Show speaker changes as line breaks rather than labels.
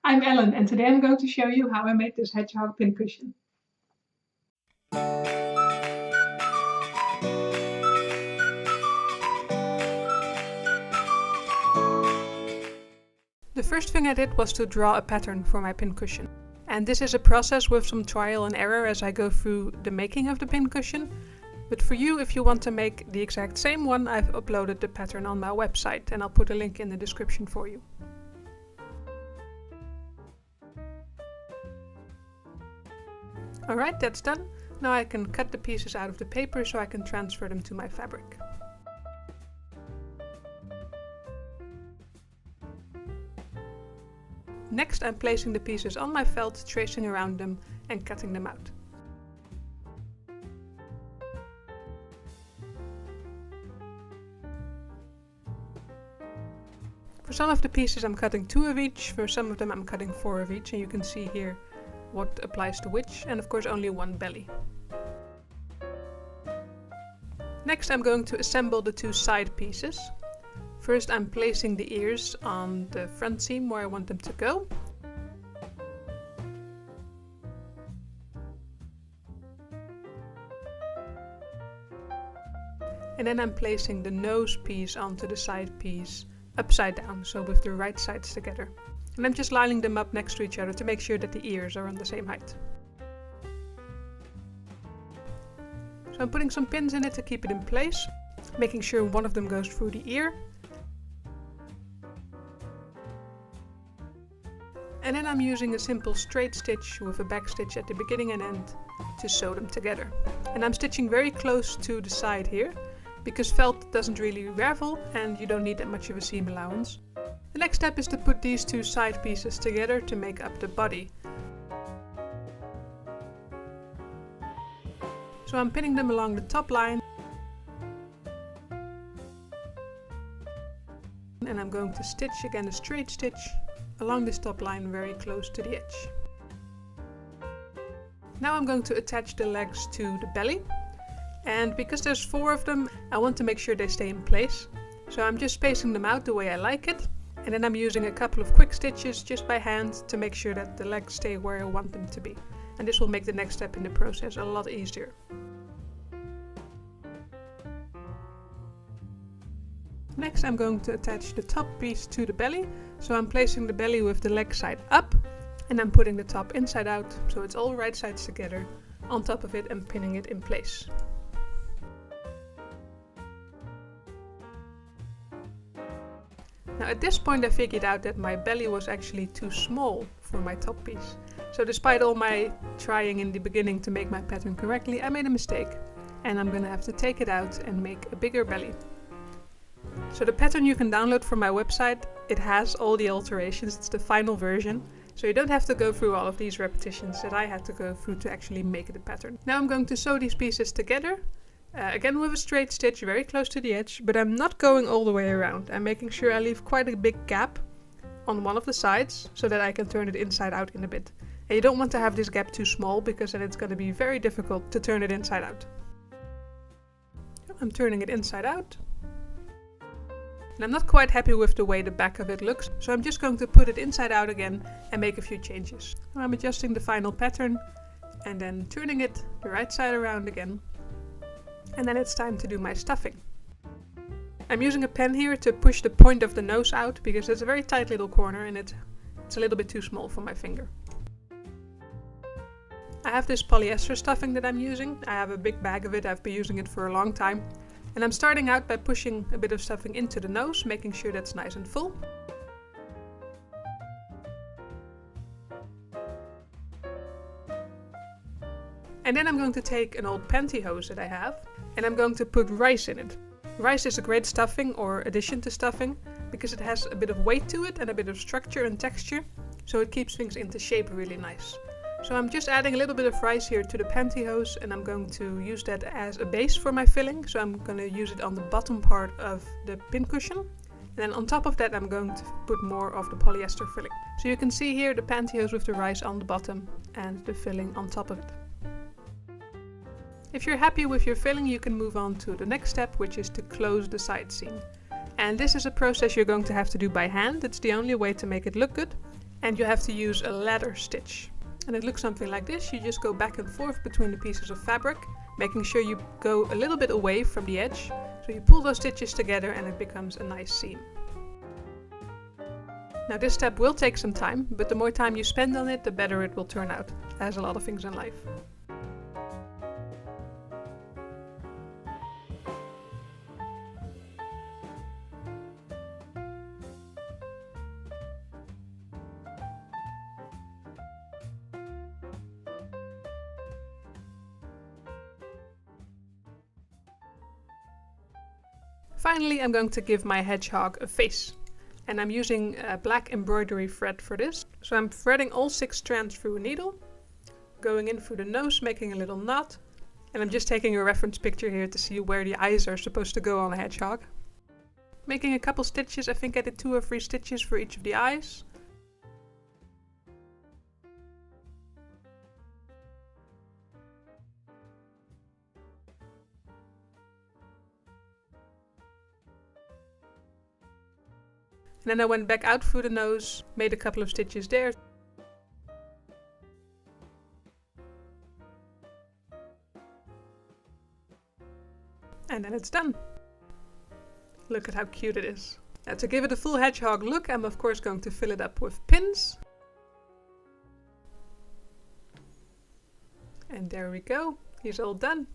I'm Ellen, and today I'm going to show you how I made this hedgehog pincushion. The first thing I did was to draw a pattern for my pincushion. And this is a process with some trial and error as I go through the making of the pincushion. But for you, if you want to make the exact same one, I've uploaded the pattern on my website, and I'll put a link in the description for you. Alright, that's done. Now I can cut the pieces out of the paper so I can transfer them to my fabric. Next, I'm placing the pieces on my felt, tracing around them and cutting them out. For some of the pieces I'm cutting 2 of each, for some of them I'm cutting 4 of each, and you can see here what applies to which, and of course only one belly. Next I'm going to assemble the 2 side pieces. First I'm placing the ears on the front seam where I want them to go. And then I'm placing the nose piece onto the side piece upside down, so with the right sides together. And I'm just lining them up next to each other to make sure that the ears are on the same height. So I'm putting some pins in it to keep it in place, making sure one of them goes through the ear. And then I'm using a simple straight stitch with a back stitch at the beginning and end to sew them together. And I'm stitching very close to the side here, because felt doesn't really ravel and you don't need that much of a seam allowance. The next step is to put these 2 side pieces together to make up the body. So I'm pinning them along the top line. And I'm going to stitch again a straight stitch along this top line very close to the edge. Now I'm going to attach the legs to the belly. And because there's 4 of them, I want to make sure they stay in place. So I'm just spacing them out the way I like it. And then I'm using a couple of quick stitches just by hand to make sure that the legs stay where I want them to be. And this will make the next step in the process a lot easier. Next I'm going to attach the top piece to the belly. So I'm placing the belly with the leg side up. And I'm putting the top inside out, so it's all right sides together, on top of it and pinning it in place. Now at this point I figured out that my belly was actually too small for my top piece. So despite all my trying in the beginning to make my pattern correctly, I made a mistake. And I'm gonna have to take it out and make a bigger belly. So the pattern you can download from my website. It has all the alterations, it's the final version. So you don't have to go through all of these repetitions that I had to go through to actually make the pattern. Now I'm going to sew these pieces together. Again with a straight stitch very close to the edge, but I'm not going all the way around. I'm making sure I leave quite a big gap on one of the sides so that I can turn it inside out in a bit. And you don't want to have this gap too small because then it's going to be very difficult to turn it inside out. I'm turning it inside out. And I'm not quite happy with the way the back of it looks, so I'm just going to put it inside out again and make a few changes. I'm adjusting the final pattern and then turning it the right side around again. And then it's time to do my stuffing. I'm using a pen here to push the point of the nose out because it's a very tight little corner and it's a little bit too small for my finger. I have this polyester stuffing that I'm using. I have a big bag of it, I've been using it for a long time. And I'm starting out by pushing a bit of stuffing into the nose, making sure that's nice and full. And then I'm going to take an old pantyhose that I have and I'm going to put rice in it. Rice is a great stuffing or addition to stuffing because it has a bit of weight to it and a bit of structure and texture, so it keeps things into shape really nice. So I'm just adding a little bit of rice here to the pantyhose and I'm going to use that as a base for my filling. So I'm going to use it on the bottom part of the pincushion. And then on top of that I'm going to put more of the polyester filling. So you can see here the pantyhose with the rice on the bottom and the filling on top of it. If you're happy with your filling, you can move on to the next step, which is to close the side seam. And this is a process you're going to have to do by hand. It's the only way to make it look good. And you have to use a ladder stitch. And it looks something like this. You just go back and forth between the pieces of fabric, making sure you go a little bit away from the edge. So you pull those stitches together and it becomes a nice seam. Now this step will take some time, but the more time you spend on it, the better it will turn out, as a lot of things in life. Finally, I'm going to give my hedgehog a face. And I'm using black embroidery thread for this. So I'm threading all 6 strands through a needle, going in through the nose, making a little knot. And I'm just taking a reference picture here to see where the eyes are supposed to go on a hedgehog. Making a couple stitches, I think I did 2 or 3 stitches for each of the eyes. And then I went back out through the nose, made a couple of stitches there. And then it's done. Look at how cute it is. Now to give it a full hedgehog look, I'm of course going to fill it up with pins. And there we go, he's all done.